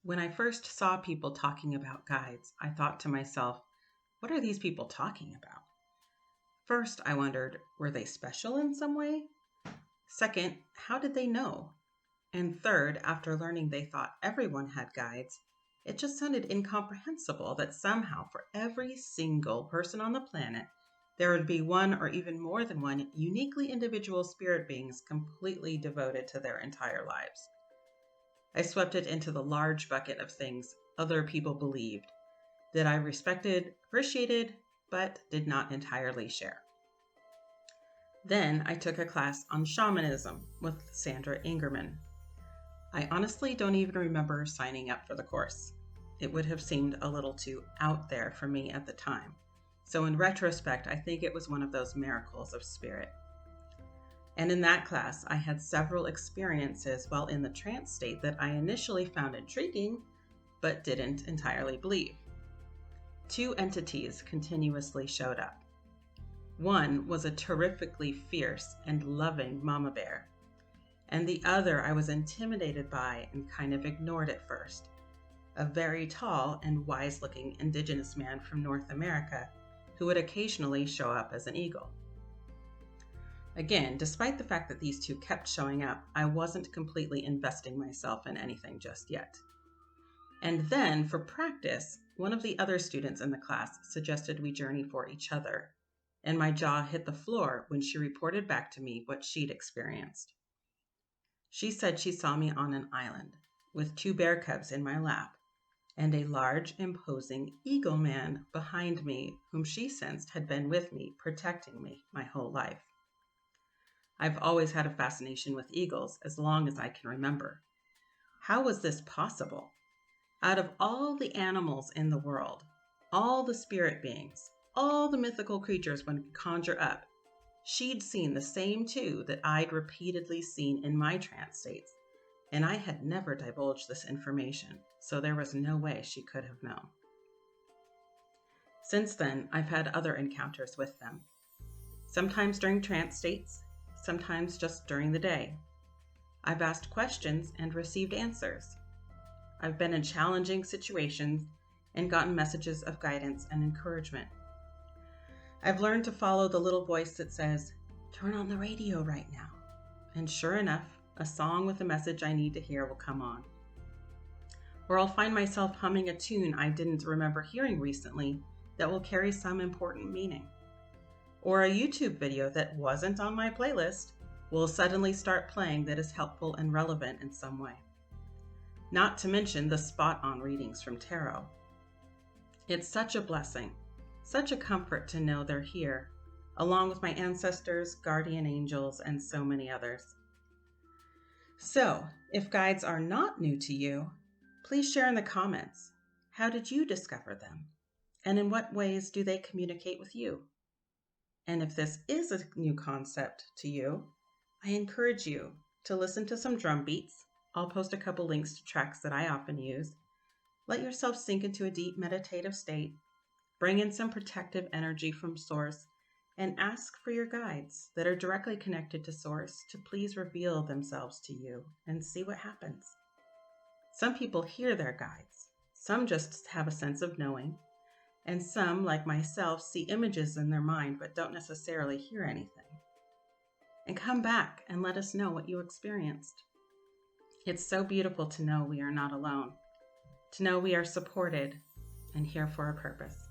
When I first saw people talking about guides, I thought to myself, what are these people talking about? First, I wondered, were they special in some way? Second, how did they know? And third, after learning they thought everyone had guides, it just sounded incomprehensible that somehow for every single person on the planet, there would be one or even more than one uniquely individual spirit beings completely devoted to their entire lives. I swept it into the large bucket of things other people believed that I respected, appreciated, but did not entirely share. Then I took a class on shamanism with Sandra Ingerman. I honestly don't even remember signing up for the course. It would have seemed a little too out there for me at the time. So in retrospect, I think it was one of those miracles of spirit. And in that class, I had several experiences while in the trance state that I initially found intriguing, but didn't entirely believe. Two entities continuously showed up. One was a terrifically fierce and loving mama bear, and the other I was intimidated by and kind of ignored at first. A very tall and wise-looking indigenous man from North America who would occasionally show up as an eagle. Again, despite the fact that these two kept showing up, I wasn't completely investing myself in anything just yet. And then, for practice, one of the other students in the class suggested we journey for each other, and my jaw hit the floor when she reported back to me what she'd experienced. She said she saw me on an island, with two bear cubs in my lap, and a large, imposing eagle man behind me whom she sensed had been with me, protecting me my whole life. I've always had a fascination with eagles as long as I can remember. How was this possible? Out of all the animals in the world, all the spirit beings, all the mythical creatures one could conjure up, she'd seen the same two that I'd repeatedly seen in my trance states, and I had never divulged this information, so there was no way she could have known. Since then, I've had other encounters with them, sometimes during trance states, sometimes just during the day. I've asked questions and received answers. I've been in challenging situations and gotten messages of guidance and encouragement. I've learned to follow the little voice that says, "Turn on the radio right now." And sure enough, a song with a message I need to hear will come on. Or I'll find myself humming a tune I didn't remember hearing recently that will carry some important meaning. Or a YouTube video that wasn't on my playlist will suddenly start playing that is helpful and relevant in some way. Not to mention the spot-on readings from tarot. It's such a blessing, such a comfort to know they're here, along with my ancestors, guardian angels, and so many others. So, if guides are not new to you, please share in the comments. How did you discover them? And in what ways do they communicate with you? And if this is a new concept to you, I encourage you to listen to some drum beats. I'll post a couple links to tracks that I often use. Let yourself sink into a deep meditative state. Bring in some protective energy from Source and ask for your guides that are directly connected to Source to please reveal themselves to you and see what happens. Some people hear their guides. Some just have a sense of knowing. And some, like myself, see images in their mind but don't necessarily hear anything. And come back and let us know what you experienced. It's so beautiful to know we are not alone, to know we are supported and here for a purpose.